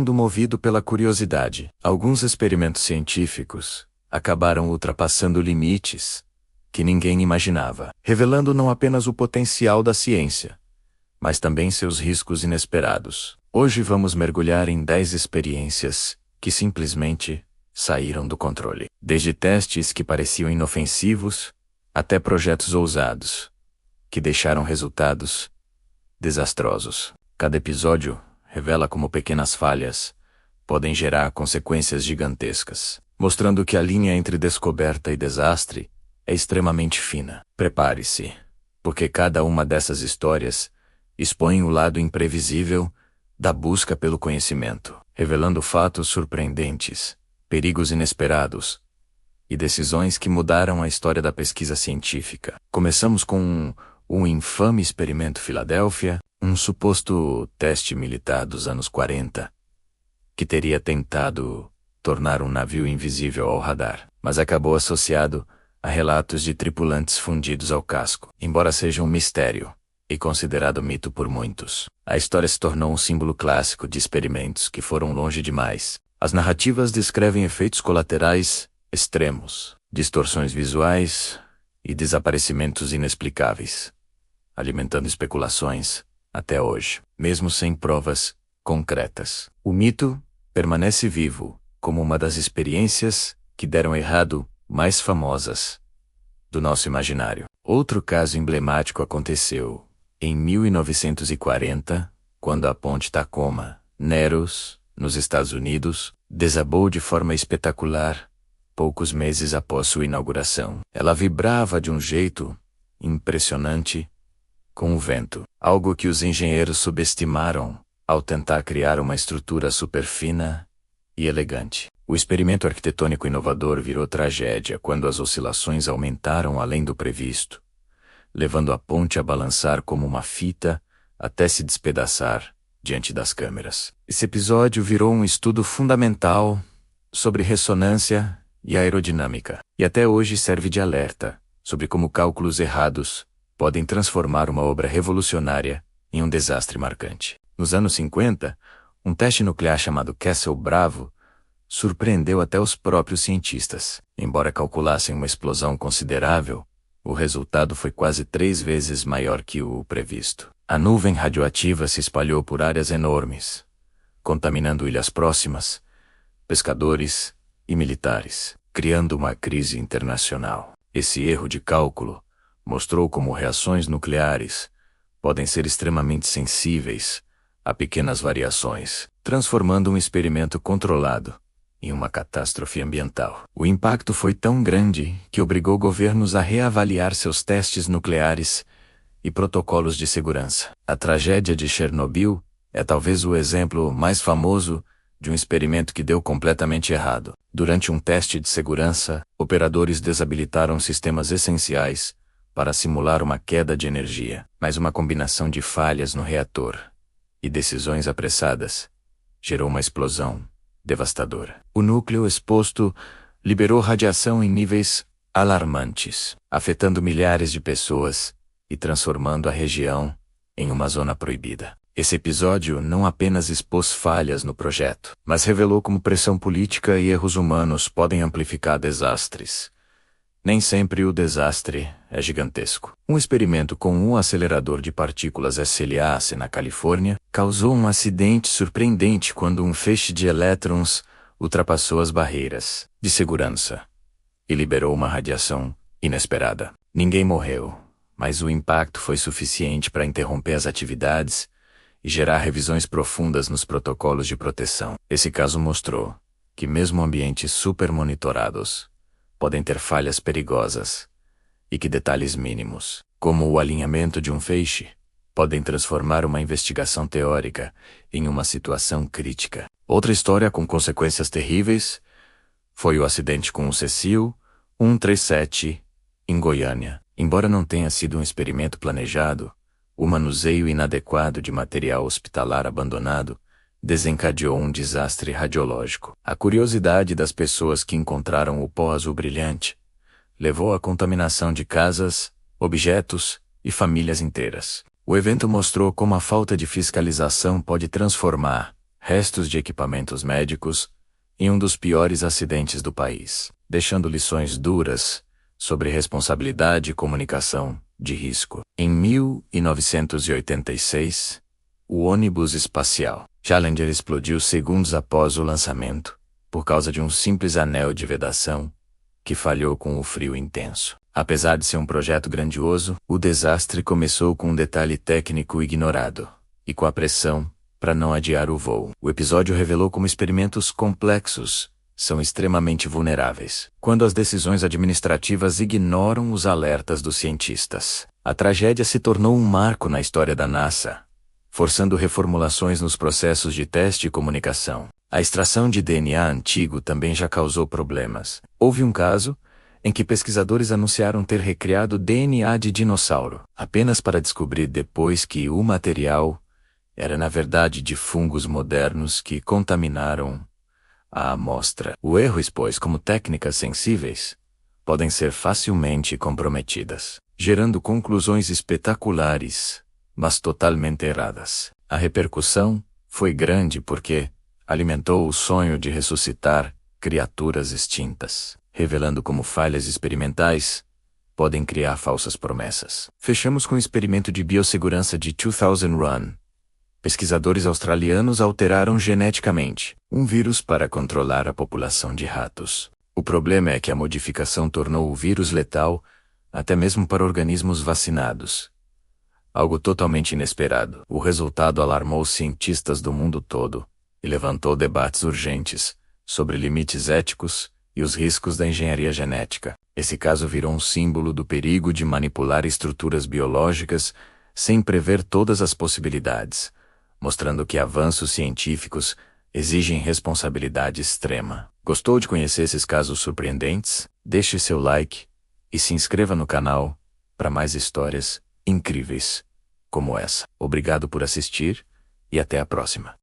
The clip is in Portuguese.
tudo movido pela curiosidade. Alguns experimentos científicos acabaram ultrapassando limites que ninguém imaginava, revelando não apenas o potencial da ciência, mas também seus riscos inesperados. Hoje vamos mergulhar em 10 experiências que simplesmente saíram do controle. Desde testes que pareciam inofensivos, até projetos ousados, que deixaram resultados desastrosos. Cada episódio revela como pequenas falhas podem gerar consequências gigantescas, mostrando que a linha entre descoberta e desastre é extremamente fina. Prepare-se, porque cada uma dessas histórias expõe o lado imprevisível da busca pelo conhecimento, revelando fatos surpreendentes, perigos inesperados e decisões que mudaram a história da pesquisa científica. Começamos com o infame Experimento Filadélfia, um suposto teste militar dos anos 40, que teria tentado tornar um navio invisível ao radar, mas acabou associado a relatos de tripulantes fundidos ao casco. Embora seja um mistério e considerado mito por muitos, a história se tornou um símbolo clássico de experimentos que foram longe demais. As narrativas descrevem efeitos colaterais extremos, distorções visuais e desaparecimentos inexplicáveis, alimentando especulações até hoje, mesmo sem provas concretas. O mito permanece vivo como uma das experiências que deram errado mais famosas do nosso imaginário. Outro caso emblemático aconteceu em 1940, quando a ponte Tacoma Narrows, nos Estados Unidos, desabou de forma espetacular poucos meses após sua inauguração. Ela vibrava de um jeito impressionante com o vento, algo que os engenheiros subestimaram ao tentar criar uma estrutura super fina e elegante. O experimento arquitetônico inovador virou tragédia quando as oscilações aumentaram além do previsto, levando a ponte a balançar como uma fita até se despedaçar diante das câmeras. Esse episódio virou um estudo fundamental sobre ressonância e aerodinâmica, e até hoje serve de alerta sobre como cálculos errados podem transformar uma obra revolucionária em um desastre marcante. Nos anos 50, um teste nuclear chamado Castle Bravo surpreendeu até os próprios cientistas. Embora calculassem uma explosão considerável, o resultado foi quase 3 vezes maior que o previsto. A nuvem radioativa se espalhou por áreas enormes, contaminando ilhas próximas, pescadores e militares, criando uma crise internacional. Esse erro de cálculo mostrou como reações nucleares podem ser extremamente sensíveis a pequenas variações, transformando um experimento controlado em uma catástrofe ambiental. O impacto foi tão grande que obrigou governos a reavaliar seus testes nucleares e protocolos de segurança. A tragédia de Chernobyl é talvez o exemplo mais famoso de um experimento que deu completamente errado. Durante um teste de segurança, operadores desabilitaram sistemas essenciais para simular uma queda de energia, mas uma combinação de falhas no reator e decisões apressadas gerou uma explosão devastadora. O núcleo exposto liberou radiação em níveis alarmantes, afetando milhares de pessoas e transformando a região em uma zona proibida. Esse episódio não apenas expôs falhas no projeto, mas revelou como pressão política e erros humanos podem amplificar desastres. Nem sempre o desastre é gigantesco. Um experimento com um acelerador de partículas SLAC na Califórnia causou um acidente surpreendente quando um feixe de elétrons ultrapassou as barreiras de segurança e liberou uma radiação inesperada. Ninguém morreu, mas o impacto foi suficiente para interromper as atividades e gerar revisões profundas nos protocolos de proteção. Esse caso mostrou que mesmo ambientes super monitorados podem ter falhas perigosas e que detalhes mínimos, como o alinhamento de um feixe, podem transformar uma investigação teórica em uma situação crítica. Outra história com consequências terríveis foi o acidente com o Cecil 137 em Goiânia. Embora não tenha sido um experimento planejado, o manuseio inadequado de material hospitalar abandonado desencadeou um desastre radiológico. A curiosidade das pessoas que encontraram o pó azul brilhante levou à contaminação de casas, objetos e famílias inteiras. O evento mostrou como a falta de fiscalização pode transformar restos de equipamentos médicos e um dos piores acidentes do país, deixando lições duras sobre responsabilidade e comunicação de risco. Em 1986, o ônibus espacial Challenger explodiu segundos após o lançamento, por causa de um simples anel de vedação que falhou com o frio intenso. Apesar de ser um projeto grandioso, o desastre começou com um detalhe técnico ignorado, e com a pressão para não adiar o voo. O episódio revelou como experimentos complexos são extremamente vulneráveis quando as decisões administrativas ignoram os alertas dos cientistas. A tragédia se tornou um marco na história da NASA, forçando reformulações nos processos de teste e comunicação. A extração de DNA antigo também já causou problemas. Houve um caso em que pesquisadores anunciaram ter recriado DNA de dinossauro, apenas para descobrir depois que o material era na verdade de fungos modernos que contaminaram a amostra. O erro expôs como técnicas sensíveis podem ser facilmente comprometidas, gerando conclusões espetaculares, mas totalmente erradas. A repercussão foi grande porque alimentou o sonho de ressuscitar criaturas extintas, revelando como falhas experimentais podem criar falsas promessas. Fechamos com o experimento de biossegurança de 2000 Run. Pesquisadores australianos alteraram geneticamente um vírus para controlar a população de ratos. O problema é que a modificação tornou o vírus letal até mesmo para organismos vacinados. Algo totalmente inesperado. O resultado alarmou os cientistas do mundo todo e levantou debates urgentes sobre limites éticos e os riscos da engenharia genética. Esse caso virou um símbolo do perigo de manipular estruturas biológicas sem prever todas as possibilidades, mostrando que avanços científicos exigem responsabilidade extrema. Gostou de conhecer esses casos surpreendentes? Deixe seu like e se inscreva no canal para mais histórias incríveis como essa. Obrigado por assistir e até a próxima.